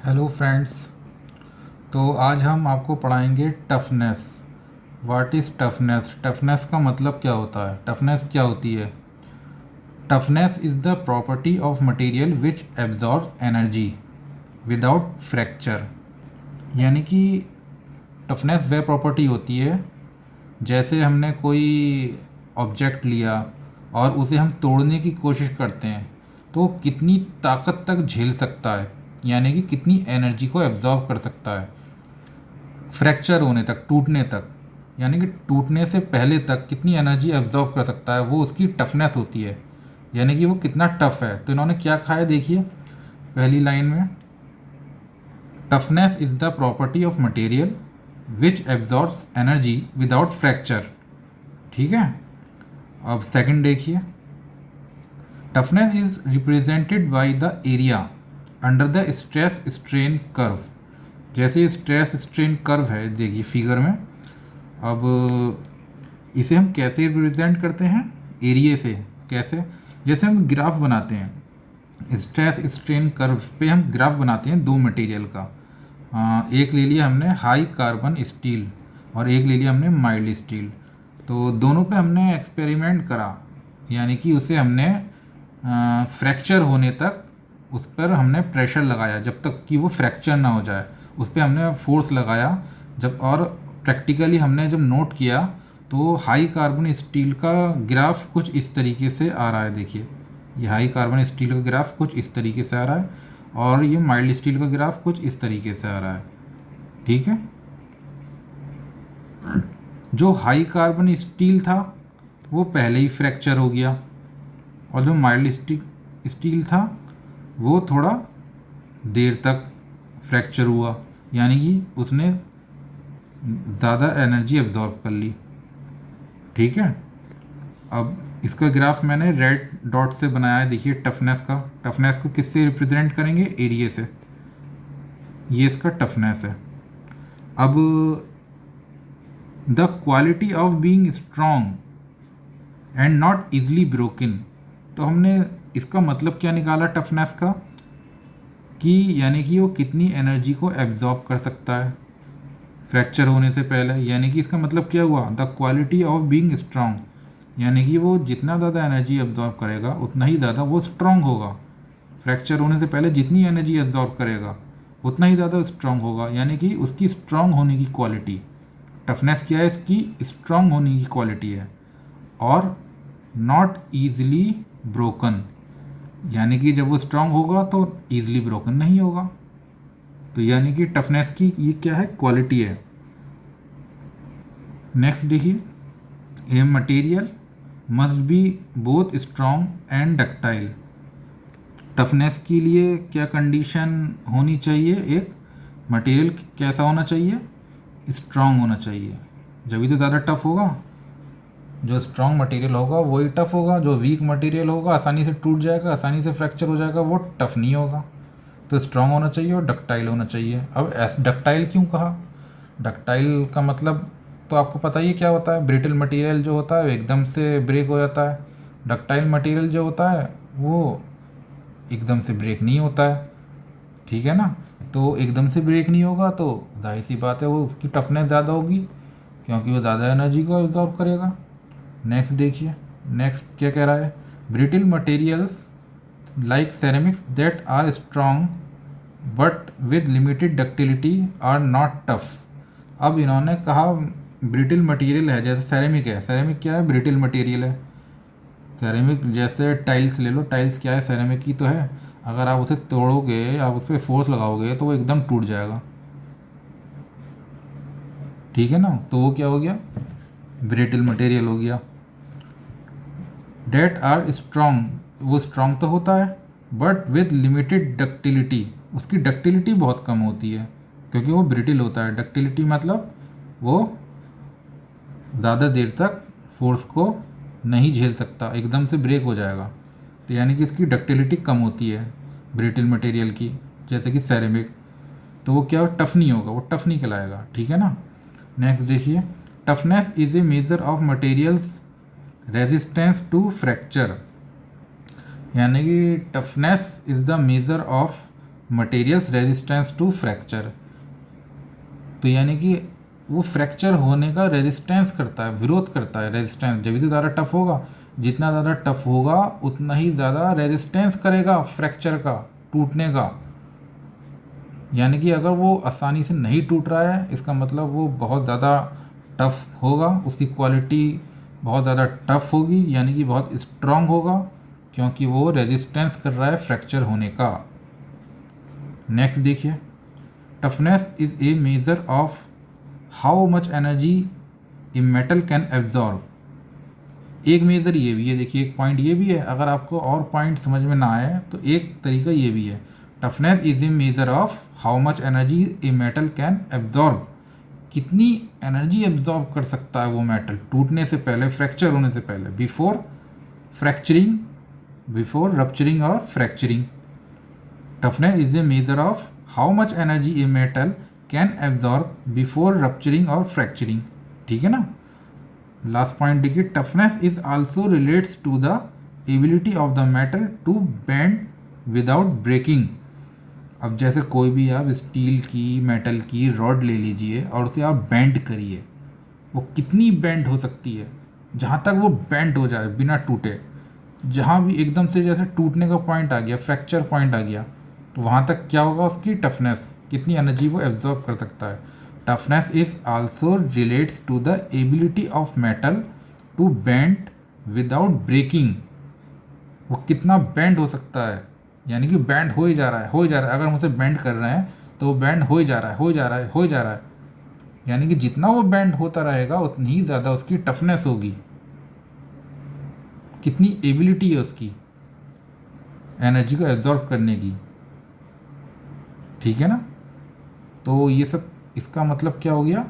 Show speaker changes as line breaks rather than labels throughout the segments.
Hello friends. तो आज हम आपको पढ़ाएंगे toughness. What is toughness? Toughness का मतलब क्या होता है? टफनेस क्या होती है? Toughness is the property of material which absorbs energy without fracture. यानी कि टफनेस वह प्रॉपर्टी होती है, जैसे हमने कोई ऑब्जेक्ट लिया और उसे हम तोड़ने की कोशिश करते हैं तो कितनी ताकत तक झेल सकता है, यानी कि कितनी एनर्जी को एब्जॉर्ब कर सकता है फ्रैक्चर होने तक, टूटने तक। यानी कि टूटने से पहले तक कितनी एनर्जी एब्जॉर्ब कर सकता है, वो उसकी टफनेस होती है। यानी कि वो कितना टफ है। तो इन्होंने क्या कहा है, देखिए पहली लाइन में, toughness is the property of material which absorbs energy without fracture. ठीक है। अब सेकंड देखिए, toughness is represented by the area under the stress strain curve. जैसे स्ट्रेस स्ट्रेन कर्व है, देखिए फिगर में। अब इसे हम कैसे रिप्रेजेंट करते हैं? एरिया से। कैसे? जैसे हम ग्राफ बनाते हैं, स्ट्रेस स्ट्रेन कर्व पे हम ग्राफ बनाते हैं दो मटेरियल का। एक ले लिया हमने हाई कार्बन स्टील और एक ले लिया हमने माइल्ड स्टील। तो दोनों पे हमने एक्सपेरिमेंट करा, यानी कि उसे हमने फ्रैक्चर होने तक उस पर हमने प्रेशर लगाया, जब तक कि वो फ्रैक्चर ना हो जाए उस पर हमने फोर्स लगाया। जब और प्रैक्टिकली हमने जब नोट किया तो हाई कार्बन स्टील का ग्राफ कुछ इस तरीके से आ रहा है। देखिए ये हाई कार्बन स्टील का ग्राफ कुछ इस तरीके से आ रहा है और ये माइल्ड स्टील का ग्राफ कुछ इस तरीके से आ रहा है। ठीक है। जो हाई कार्बन स्टील था वो पहले ही फ्रैक्चर हो गया और जो माइल्ड स्टील था वो थोड़ा देर तक फ्रैक्चर हुआ, यानी कि उसने ज़्यादा एनर्जी एब्जॉर्ब कर ली। ठीक है। अब इसका ग्राफ मैंने रेड डॉट से बनाया है। देखिए टफनेस का, टफनेस को किससे रिप्रेजेंट करेंगे? एरिया से। ये इसका टफनेस है। अब the quality of being strong and not easily broken. तो हमने इसका मतलब क्या निकाला टफनेस का, कि यानी कि वो कितनी एनर्जी को एब्जॉर्ब कर सकता है फ्रैक्चर होने से पहले। यानी कि इसका मतलब क्या हुआ? The quality of being strong, यानी कि वो जितना ज़्यादा एनर्जी एब्जॉर्ब करेगा उतना ही ज़्यादा वो स्ट्रांग होगा। फ्रैक्चर होने से पहले जितनी एनर्जी एब्जॉर्ब करेगा उतना ही ज़्यादा स्ट्रांग होगा, यानी कि उसकी स्ट्रांग होने की क्वालिटी। टफनेस क्या है? इसकी स्ट्रांग होने की क्वालिटी है। और नॉट ईजली ब्रोकन, यानी कि जब वो स्ट्रांग होगा तो ईजिली ब्रोकन नहीं होगा। तो यानी कि टफनेस की ये क्या है? क्वालिटी है। नेक्स्ट देखिए, a material must be both strong and ductile. Toughness के लिए क्या कंडीशन होनी चाहिए? एक मटेरियल कैसा होना चाहिए? स्ट्रॉन्ग होना चाहिए, जब भी तो ज़्यादा टफ होगा। जो स्ट्रॉन्ग मटेरियल होगा वही टफ होगा, जो वीक मटेरियल होगा आसानी से टूट जाएगा, आसानी से फ्रैक्चर हो जाएगा, वो टफ नहीं होगा। तो स्ट्रॉन्ग होना चाहिए और डक्टाइल होना चाहिए। अब डक्टाइल क्यों कहा? डक्टाइल का मतलब तो आपको पता ही क्या होता है। ब्रिटल मटेरियल जो होता है वो एकदम से ब्रेक हो जाता है। डक्टाइल मटेरियल जो होता है वो एकदम से ब्रेक नहीं होता है। ठीक है ना। तो एकदम से ब्रेक नहीं होगा तो जाहिर सी बात है वो उसकी टफनेस ज़्यादा होगी, क्योंकि वो ज़्यादा एनर्जी को एब्जॉर्ब करेगा। नेक्स्ट देखिए, नेक्स्ट क्या कह रहा है? Brittle materials like ceramics that are strong but with limited ductility are not tough. अब इन्होंने कहा ब्रिटल मटेरियल है, जैसे सेरेमिक है। सेरेमिक क्या है? ब्रिटल मटेरियल है। सेरेमिक जैसे टाइल्स ले लो, टाइल्स क्या है? सेरेमिक की तो है। अगर आप उसे तोड़ोगे, आप उस पर फोर्स लगाओगे तो वो एकदम टूट जाएगा। ठीक है ना। तो वो क्या हो गया? ब्रिटल मटेरियल हो गया। डेट आर स्ट्रॉन्ग, वो स्ट्रॉन्ग तो होता है बट विद लिमिटेड डक्टिलिटी, उसकी डक्टिलिटी बहुत कम होती है क्योंकि वो ब्रिटिल होता है। डक्टिलिटी मतलब वो ज़्यादा देर तक फोर्स को नहीं झेल सकता, एकदम से ब्रेक हो जाएगा। तो यानी कि इसकी डक्टिलिटी कम होती है ब्रिटिल मटेरियल की, जैसे कि सेरेमिक। तो वो क्या, टफ नहीं होगा, वो टफ नहीं कहलाएगा। ठीक है ना। नेक्स्ट देखिए, toughness is a measure of materials resistance to fracture. यानी कि toughness is the measure of materials resistance to fracture. तो यानी कि वो फ्रैक्चर होने का रेजिस्टेंस करता है, विरोध करता है। रेजिस्टेंस जब भी तो ज़्यादा टफ होगा, जितना ज़्यादा टफ होगा उतना ही ज़्यादा रेजिस्टेंस करेगा फ्रैक्चर का, टूटने का। यानी कि अगर वो आसानी से नहीं टूट रहा है, इसका मतलब वो बहुत ज़्यादा टफ होगा, उसकी क्वालिटी बहुत ज़्यादा टफ होगी, यानी कि बहुत स्ट्रांग होगा, क्योंकि वो रेजिस्टेंस कर रहा है फ्रैक्चर होने का। नेक्स्ट देखिए, toughness is a measure of how much energy a metal can absorb. एक मेजर ये भी है, देखिए एक पॉइंट ये भी है। अगर आपको और पॉइंट समझ में ना आए तो एक तरीका ये भी है, toughness is a measure of how much energy a metal can absorb. कितनी एनर्जी एब्जॉर्ब कर सकता है वो मेटल टूटने से पहले, फ्रैक्चर होने से पहले, बिफोर फ्रैक्चरिंग, बिफोर रप्चरिंग और fracturing. Toughness is a measure of how much energy a metal can absorb before rupturing और फ्रैक्चरिंग। ठीक है ना। लास्ट पॉइंट देखिए, toughness is also relates to the ability of the metal to bend without breaking. अब जैसे कोई भी आप स्टील की, मेटल की रॉड ले लीजिए और उसे आप बेंड करिए, वो कितनी बेंड हो सकती है, जहाँ तक वो बेंड हो जाए बिना टूटे। जहाँ भी एकदम से जैसे टूटने का पॉइंट आ गया, फ्रैक्चर पॉइंट आ गया, तो वहाँ तक क्या होगा, उसकी टफनेस, कितनी एनर्जी वो एब्जॉर्ब कर सकता है। Toughness is also relates to the ability of metal to bend without breaking. वो कितना बेंड हो सकता है, यानी कि बैंड हो ही जा रहा है, हो ही जा रहा है। अगर हम उसे बैंड कर रहे हैं तो वो बैंड हो ही जा रहा है, हो ही जा रहा है, हो ही जा रहा है। यानी कि जितना वो बैंड होता रहेगा उतनी ही ज़्यादा उसकी टफनेस होगी, कितनी एबिलिटी है उसकी एनर्जी को एब्जॉर्ब करने की। ठीक है ना। तो ये सब इसका मतलब क्या हो गया,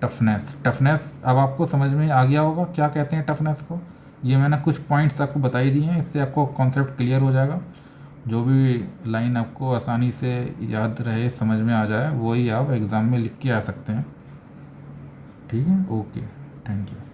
टफनेस। टफनेस अब आपको समझ में आ गया होगा क्या कहते हैं टफनेस को। ये मैंने कुछ पॉइंट्स आपको बता ही दिए हैं, इससे आपको कॉन्सेप्ट क्लियर हो जाएगा। जो भी लाइन आपको आसानी से याद रहे, समझ में आ जाए, वही आप एग्ज़ाम में लिख के आ सकते हैं। ठीक है, ओके, थैंक यू।